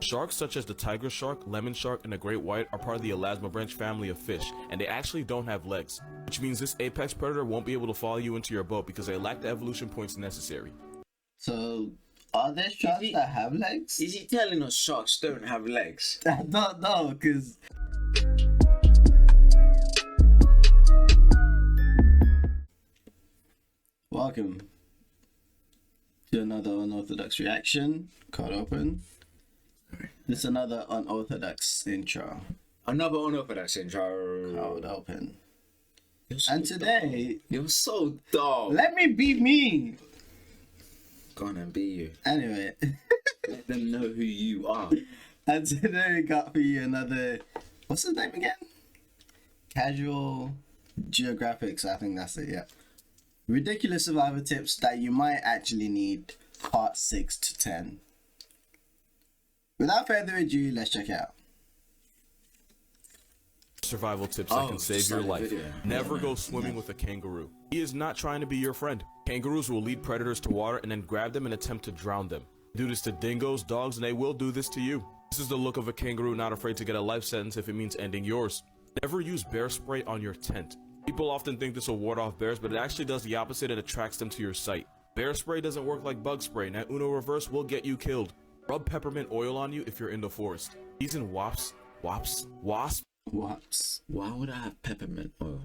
Sharks such as the tiger shark, lemon shark, and the great white are part of the elasmobranch family of fish, and they actually don't have legs, which means this apex predator won't be able to follow you into your boat because they lack the evolution points necessary. So, are there sharks that have legs? Is he telling us sharks don't have legs? I don't know, because... Welcome to another Unorthodox Reaction. Card open. This is another unorthodox intro. Another unorthodox intro. Card open. So And today... You're so dumb. Let me be me! Go on and be you. Anyway. Let them know who you are. And today we got for you another... What's his name again? Casual Geographic, I think that's it, yeah. Ridiculous survival tips that you might actually need, part 6 to 10. Without further ado, let's check it out. Survival tips that can save your life. Video. Never go swimming with a kangaroo. He is not trying to be your friend. Kangaroos will lead predators to water and then grab them and attempt to drown them. Do this to dingoes, dogs, and they will do this to you. This is the look of a kangaroo not afraid to get a life sentence if it means ending yours. Never use bear spray on your tent. People often think this will ward off bears, but it actually does the opposite and attracts them to your site. Bear spray doesn't work like bug spray. Now Uno reverse will get you killed. Rub peppermint oil on you if you're in the forest. Bees and wasps. Whoops. Why would I have peppermint oil?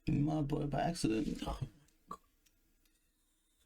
My boy by accident. Oh.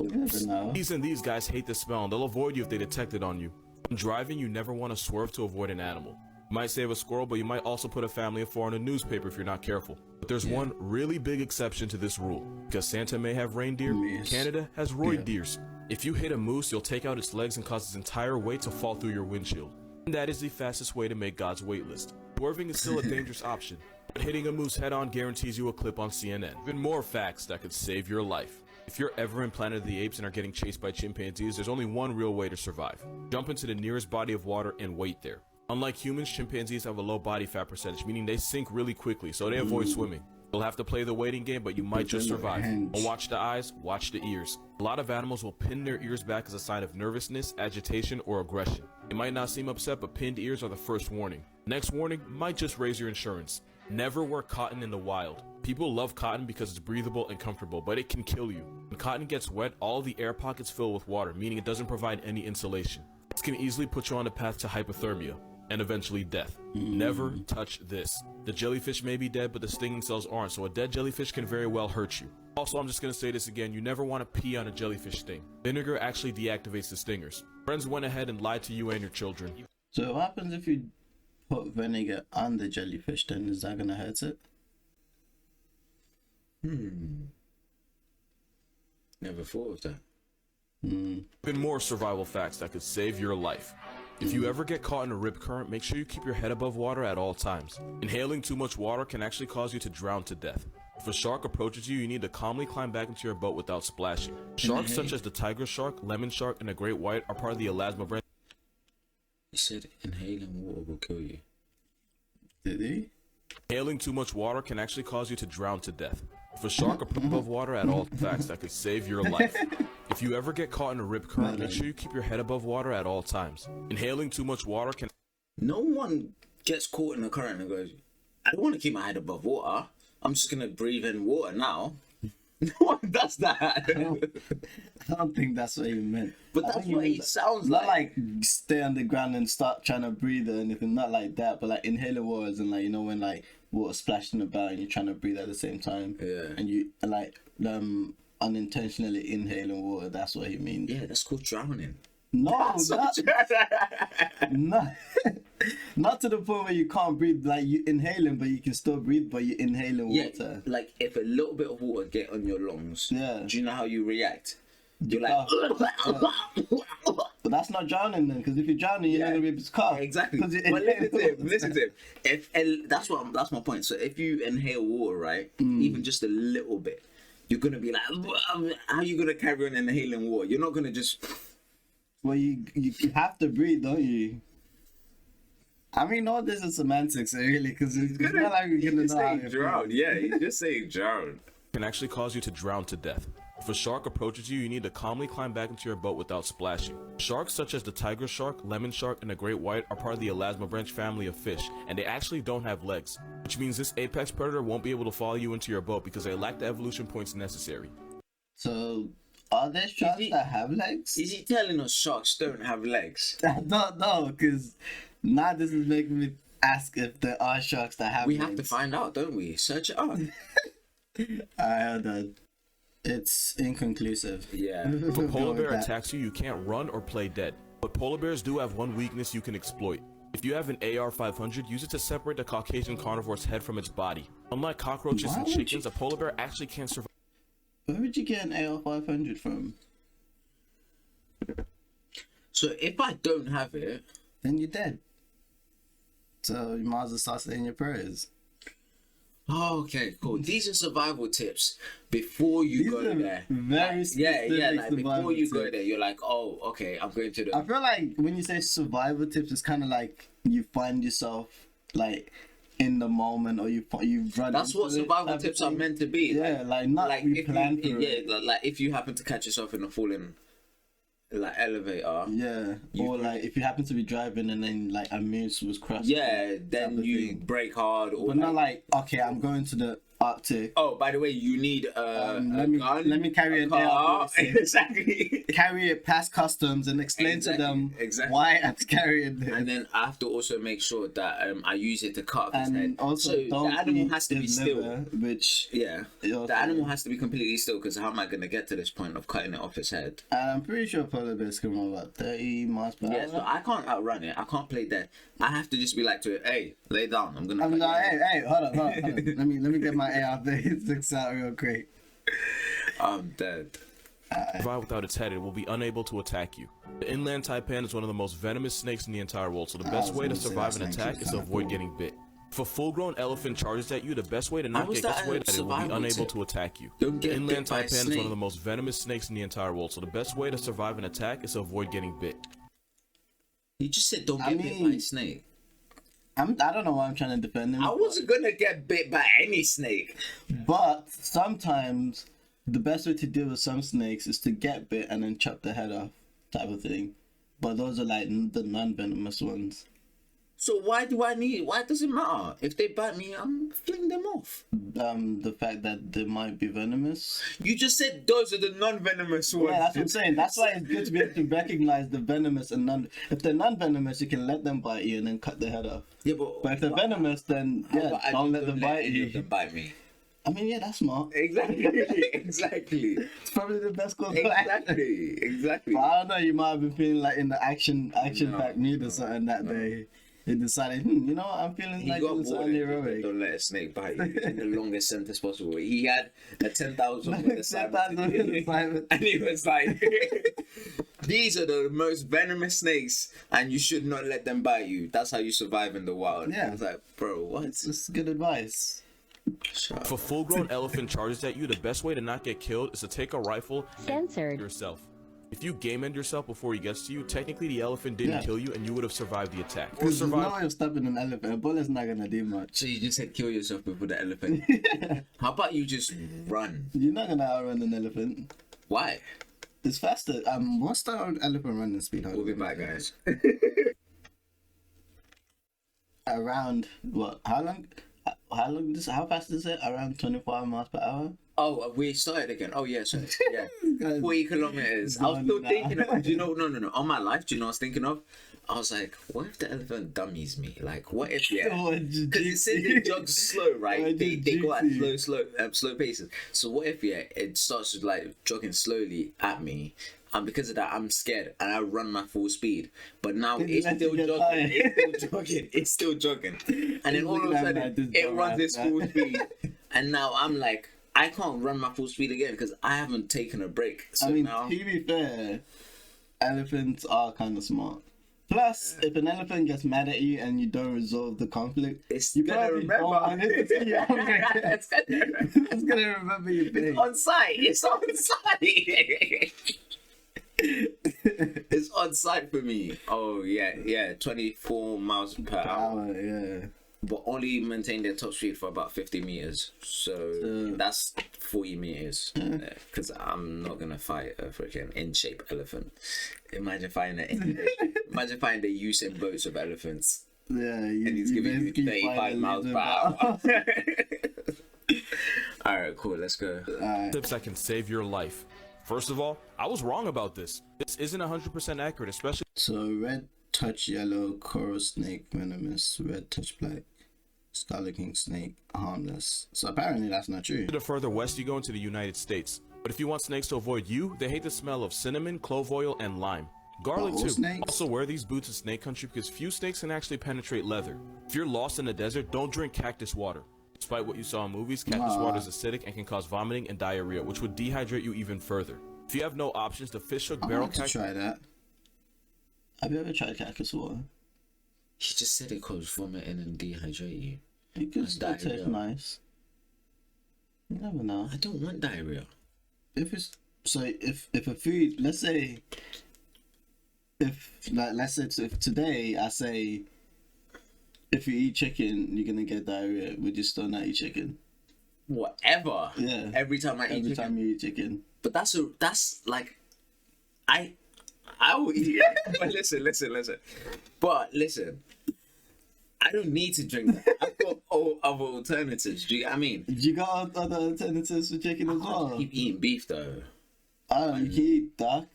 You never know. Bees and these guys hate the smell and they'll avoid you if they detect it on you. When driving, you never want to swerve to avoid an animal. You might save a squirrel, but you might also put a family of 4 in a newspaper if you're not careful. But there's one really big exception to this rule. Because Santa may have reindeer, Canada has roid deers. If you hit a moose, you'll take out its legs and cause its entire weight to fall through your windshield. And that is the fastest way to make God's wait list. Swerving is still a dangerous option, but hitting a moose head on guarantees you a clip on CNN. Even more facts that could save your life. If you're ever in Planet of the Apes and are getting chased by chimpanzees, there's only one real way to survive. Jump into the nearest body of water and wait there. Unlike humans, chimpanzees have a low body fat percentage, meaning they sink really quickly, so they avoid swimming. You'll have to play the waiting game, but you might just survive. Don't watch the eyes, watch the ears. A lot of animals will pin their ears back as a sign of nervousness, agitation, or aggression. It might not seem upset, but pinned ears are the first warning. Next warning might just raise your insurance. Never wear cotton in the wild. People love cotton because it's breathable and comfortable, but it can kill you. When cotton gets wet, all the air pockets fill with water, meaning it doesn't provide any insulation. This can easily put you on the path to hypothermia and eventually death. Never touch this. The jellyfish may be dead, but the stinging cells aren't, so a dead jellyfish can very well hurt you. Also, I'm just gonna say this again, you never want to pee on a jellyfish sting. Vinegar actually deactivates the stingers. Friends went ahead and lied to you and your children. So what happens if you put vinegar on the jellyfish, then is that gonna hurt it? Never thought of that. Even more survival facts that could save your life. If you ever get caught in a rip current, make sure you keep your head above water at all times. Inhaling too much water can actually cause you to drown to death. If a shark approaches you, you need to calmly climb back into your boat without splashing. Sharks such as the tiger shark, lemon shark, and the great white are part of the elasmobranch. He said inhaling water will kill you. Did he? Inhaling too much water can actually cause you to drown to death. If a shark approaches above water at all facts that could save your life. If you ever get caught in a rip current, make sure you keep your head above water at all times. Inhaling too much water can... No one gets caught in a current and goes, I don't want to keep my head above water. I'm just going to breathe in water now. No one does that. I don't think that's what he meant. But that's what it sounds not like. Like stay on the ground and start trying to breathe or anything, not like that, but like inhaling waters and like, you know, when like water splashing about and you're trying to breathe at the same time. Yeah. And you like unintentionally inhaling water, that's what he means. Yeah, that's called drowning. No, not to the point where you can't breathe, like you inhaling but you can still breathe, but you're inhaling water. Like if a little bit of water get on your lungs, do you know how you react? You're like, but that's not drowning then, because if you're drowning, you're not gonna be able to cough. Exactly. But listen to him. That's my point. So if you inhale water, right, even just a little bit, you're gonna be like, how are you gonna carry on inhaling water? You're not gonna just. Well, you have to breathe, don't you? I mean, all this is semantics, really, because it's not like we're gonna know how to drown. Yeah, he's just saying drown. Can actually cause you to drown to death. If a shark approaches you, you need to calmly climb back into your boat without splashing. Sharks such as the tiger shark, lemon shark, and the great white are part of the elasmobranch family of fish, and they actually don't have legs, which means this apex predator won't be able to follow you into your boat because they lack the evolution points necessary. So, are there sharks that have legs? Is he telling us sharks don't have legs? I don't know, because now this is making me ask if there are sharks that have We legs. have to find out, don't we? Search it up. Hold on. It's inconclusive. Yeah. If a Go polar with bear that. attacks you, you can't run or play dead. But polar bears do have one weakness you can exploit. If you have an AR-500, use it to separate the Caucasian carnivore's head from its body. Unlike cockroaches Why and would chickens, you- a polar bear actually can't survive. Where would you get an AR-500 from? So if I don't have it, Then you're dead. So you might as well start saying your prayers. oh, okay, cool. These are survival tips before you These go are there. very Yeah, specific yeah. Like before survival you go tips. there, you're like, oh, okay, I'm going to the. I feel like when you say survival tips, it's kind of like you find yourself like in the moment, or you run. That's what into it survival type of tips are thing. meant to be. Yeah, like not like we if plan you, for it. yeah, like if you happen to catch yourself in a falling like elevator, Yeah, or like if you happen to be driving and then like a moose was crossing. yeah, type then of you thing. brake hard or But not like, okay, I'm going to the Arctic. oh, by the way, you need a let me- gun, let me carry a an car. AR-15. Exactly. Carry it past customs and explain Exactly, to them exactly. why I'm carrying it. And then I have to also make sure that I use it to cut off his And head. also, so don't the animal eat has to be his still. liver, which Yeah, also- the animal has to be completely still because how am I going to get to this point of cutting it off his head? and I'm pretty sure polar bears can run about 30 miles per Yeah, hour. so I can't outrun it. I can't play dead. I have to just be like to it, hey, lay down. I'm gonna. I'm cut your like, head." hey, hold on. let me get my AR-6 out real quick. I'm dead. Survive without its head, it will be unable to attack you. The inland taipan is one of the most venomous snakes in the entire world, so the best was way to gonna say survive that an snake attack is is to kinda avoid cool. getting bit. If a full-grown elephant charges at you, the best way to not was get that a gets away, that it will be survival unable tip? to attack you. Don't The get inland bit by a taipan is one snake. of the most venomous snakes in the entire world, so the best way to survive an attack is to avoid getting bit. You just said don't I get bit by a mean- snake. I don't know why I'm trying to defend him. I wasn't gonna get bit by any snake. But sometimes the best way to deal with some snakes is to get bit and then chop the head off, type of thing. But those are like the non-venomous ones. So why do I need? Why does it matter? If they bite me, I'm fling them off. The fact that they might be venomous. You just said those are the non-venomous ones. Yeah, that's what I'm saying. That's why it's good to be able to recognize the venomous and non. If they're non-venomous, you can let them bite you and then cut their head off. Yeah, But if they're venomous, then yeah, I don't just let them bite any of you. them bite me. I mean, yeah, that's smart. Exactly. Exactly. It's probably the best course of action. Exactly. Exactly. But I don't know. You might have been feeling like in the action-packed No, mood or something that day. You decided, you know what, I'm feeling He like got doing bored something and heroic. don't let a snake bite you in the longest sentence possible. He had a 10,000 word assignment to 10,000 do. assignment. And he was like, these are the most venomous snakes and you should not let them bite you. That's how you survive in the wild. Yeah. I was like, bro, what? It's just good advice. Shut If a full-grown elephant charges at you, the best way to not get killed is to take a rifle and Censored. yourself. If you game end yourself before he gets to you, technically the elephant didn't Yeah. kill you and you would have survived the attack. Or Because there's no survived. way of stopping an elephant. A bullet's not gonna do much. So you just said kill yourself before the elephant. How about you just run? You're not gonna outrun an elephant. Why? It's faster. What's the elephant running speed? We'll be back, guys. Around what? How long? How fast is it? Around 25 miles per hour. Oh, we started again. Oh, yeah, sorry. Yeah. Guys, 40 kilometers. I was Going still now. thinking of, do you know, no. On my life, do you know what I was thinking of? I was like, what if the elephant dummies me? Like, what if, yeah. Oh, Because it said they jog slow, right? Oh, They go at juicy. slow paces. So what if, yeah, it starts to like jogging slowly at me, and because of that, I'm scared, and I run my full speed. But now Did it's you let still you get jogging. tired? It's still jogging. It's still jogging. And then all of a Look at sudden, that, this it runs dumbass, its man. full speed, and now I'm like, I can't run my full speed again because I haven't taken a break. So I mean, now, to be fair, elephants are kind of smart. Plus, if an elephant gets mad at you and you don't resolve the conflict, it's you gonna probably remember. don't want it to see you angry. It's gonna It's gonna remember your pain. on site. It's on site. It's on site for me. Oh yeah, 24 miles per hour. Yeah. but only maintain their top speed for about 50 meters. So that's 40 meters. Because I'm not gonna fight a freaking in-shape elephant. Imagine fighting the Usain Bolts of elephants. Yeah, And he's giving you 35 miles per hour. Alright, cool, let's go. Tips that can save your life. First of all, I was wrong about this. This isn't 100% accurate, especially So red touch yellow, coral snake venomous, red touch black, scarlet king snake harmless. So apparently that's not true. the further west you go into the United States. But if you want snakes to avoid you, they hate the smell of cinnamon, clove oil, and lime. Garlic all too. snakes? Also wear these boots in snake country because few snakes can actually penetrate leather. If you're lost in the desert, don't drink cactus water. Despite what you saw in movies, cactus water is acidic and can cause vomiting and diarrhea, which would dehydrate you even further. If you have no options, the fish hook I barrel want to cactus. try that. Have you ever tried cactus water? He just said it causes vomiting and dehydrate you. It could That's still taste diarrhea. nice. You never know. I don't want diarrhea. If it's so, if a food, let's say, if today I say, if you eat chicken, you're gonna get diarrhea. Would you still not eat chicken? Whatever. Yeah. Every time I eat Every chicken. time you eat chicken. But that's like, I will eat it. But listen. But listen, I don't need to drink that. I've got all other alternatives. Do you get what I mean? You got other alternatives for chicken as I can't well. keep eating beef though. I don't know, you can eat duck.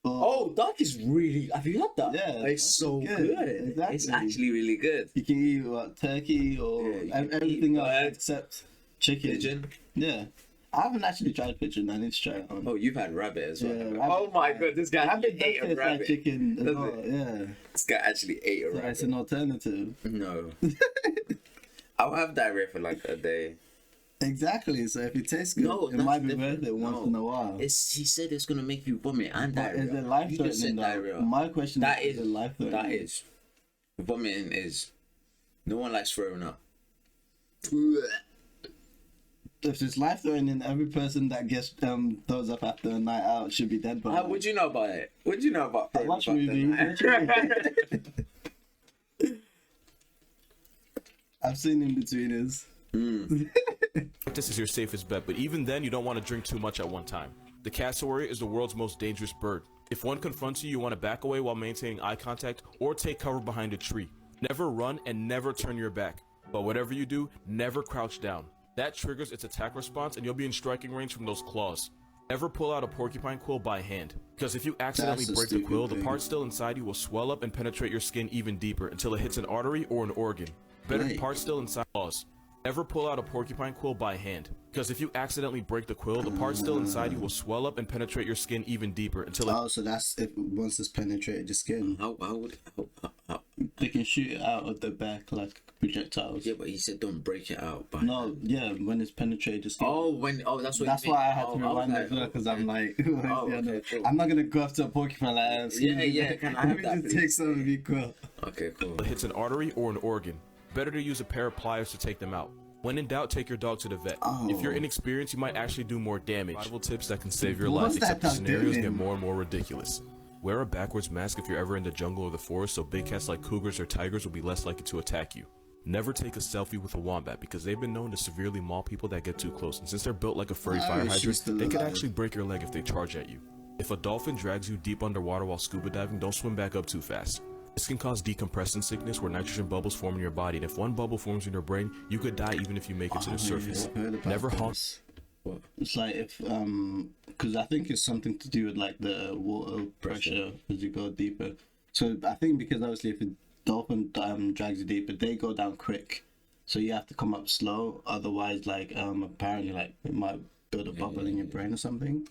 Oh, duck is really. Have you had that? Yeah, it's duck so is good. good. Exactly. It's actually really good. You can eat what, turkey or Yeah, you can everything eat else bird, except chicken. Pigeon. Yeah. I haven't actually tried pigeon. I need to try it on. Oh, you've had rabbit as well. Yeah, Oh rabbit. my god, this guy Rabbit actually ate does a taste like rabbit. chicken as Does well. it? Yeah. This guy actually ate a So rabbit. it's an alternative. No. I'll have diarrhea for like a day. Exactly. So if it tastes good, No, it that's might be different. worth it once No. in a while. He said it's gonna make you vomit and But diarrhea. is it life You just said threatening diarrhea. though? My question That is it life threatening? That is. Vomiting is. No one likes throwing up. If it's life threatening, every person that gets throws up after a night out should be dead by How now. would you know about it? What'd you know about throwing Watch up after movies. that? I've seen in-betweeners. This is your safest bet, but even then, you don't want to drink too much at one time. The cassowary is the world's most dangerous bird. If one confronts you, you want to back away while maintaining eye contact or take cover behind a tree. Never run and never turn your back. But whatever you do, never crouch down. That triggers its attack response and you'll be in striking range from those claws. Never pull out a porcupine quill by hand, because if you accidentally That's a break the stupid quill, the thing. part still inside you will swell up and penetrate your skin even deeper until it hits an artery or an organ. Better Right. part still inside claws. Never pull out a porcupine quill by hand, because if you accidentally break the quill, the part still inside you will swell up and penetrate your skin even deeper until it Oh, so that's if once it's penetrated the skin, How would they can shoot it out of the back like projectiles. Yeah, but he said don't break it out. By No, yeah, when it's penetrated the skin. That's what. That's you mean. why I had to Oh, rewind okay. as well, because I'm like, okay, cool. I'm not gonna go up to a porcupine like, excuse me, Yeah, can I have let me that, just please? take some of your quill. Okay, cool. hits an artery or an organ. Better to use a pair of pliers to take them out. When in doubt, take your dog to the vet. If you're Oh. inexperienced, you might actually do more damage. Survival tips that can save your What's life, that except the dog scenarios doing? get more and more ridiculous. Wear a backwards mask if you're ever in the jungle or the forest, so big cats like cougars or tigers will be less likely to attack you. Never take a selfie with a wombat, because they've been known to severely maul people that get too close, and since they're built like a furry I fire wish she was hydrant, still they could alive. actually break your leg if they charge at you. If a dolphin drags you deep underwater while scuba diving, don't swim back up too fast. This can cause decompression sickness where nitrogen bubbles form in your body, and if one bubble forms in your brain, you could die even if you make it to the surface. I've heard about Never honk. this. What? It's like if because I think it's something to do with like the water pressure as you go deeper. So I think because obviously if a dolphin drags you deeper, they go down quick, so you have to come up slow. Otherwise, like apparently like it might build a bubble in your brain or something.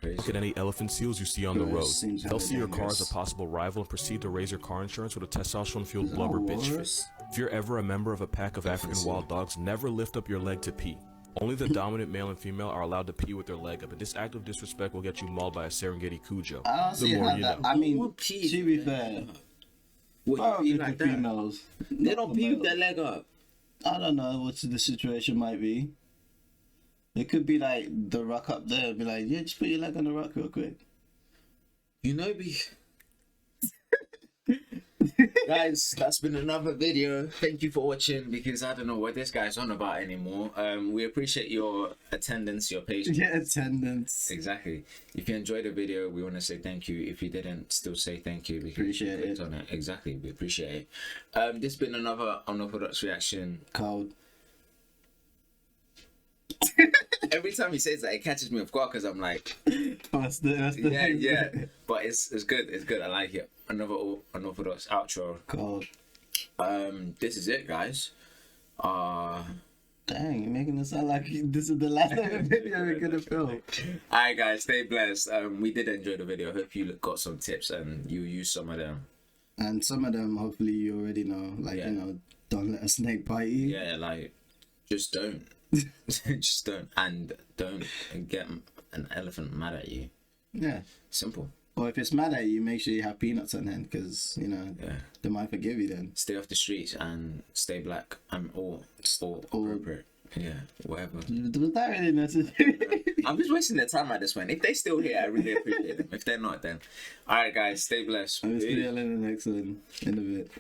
Look at any elephant seals you see on the It road. seems They'll see your car dangerous. as a possible rival and proceed to raise your car insurance with a testosterone-fueled that blubber bitch fit. worse? If you're ever a member of a pack of African seal. wild dogs, never lift up your leg to pee. Only the dominant male and female are allowed to pee with their leg up, and this act of disrespect will get you mauled by a Serengeti Cujo. I don't The see more how you that. know. I mean, Who pees to be fair, What, probably you the like that? females. They don't pee with their leg up. I don't know what the situation might be. It could be like the rock up there. Be like, yeah, just put your leg on the rock real quick. You know, be guys, that's been another video. Thank you for watching, because I don't know what this guy's on about anymore. We appreciate your attendance, your patience. Yeah, attendance. Exactly. If you enjoyed the video, we want to say thank you. If you didn't, still say thank you, because Appreciate you clicked it. on it. Exactly, we appreciate it. This has been another Unorthodox Reaction. Cold. Every time he says that, it catches me off guard, because I'm like, That's the yeah, yeah. But it's good. It's good. I like it. Another Unorthodox outro. Cold. This is it, guys. Dang, you're making it sound like this is the last ever video we're gonna film. Alright, guys, stay blessed. We did enjoy the video. Hope you got some tips and you use some of them. And some of them, hopefully, you already know. Like, Yeah. you know, don't let a snake bite you. Yeah, like, just don't. Just don't. And don't get an elephant mad at you. Yeah. Simple. Or if it's mad at you, make sure you have peanuts on hand, because, you know, Yeah. they might forgive you then. Stay off the streets and stay black. Or appropriate. Yeah, whatever. Was that really necessary? I'm just wasting their time at this point. If they're still here, I really appreciate them. If they're not, then. Alright, guys, stay blessed. I'll see you in the next one in a bit.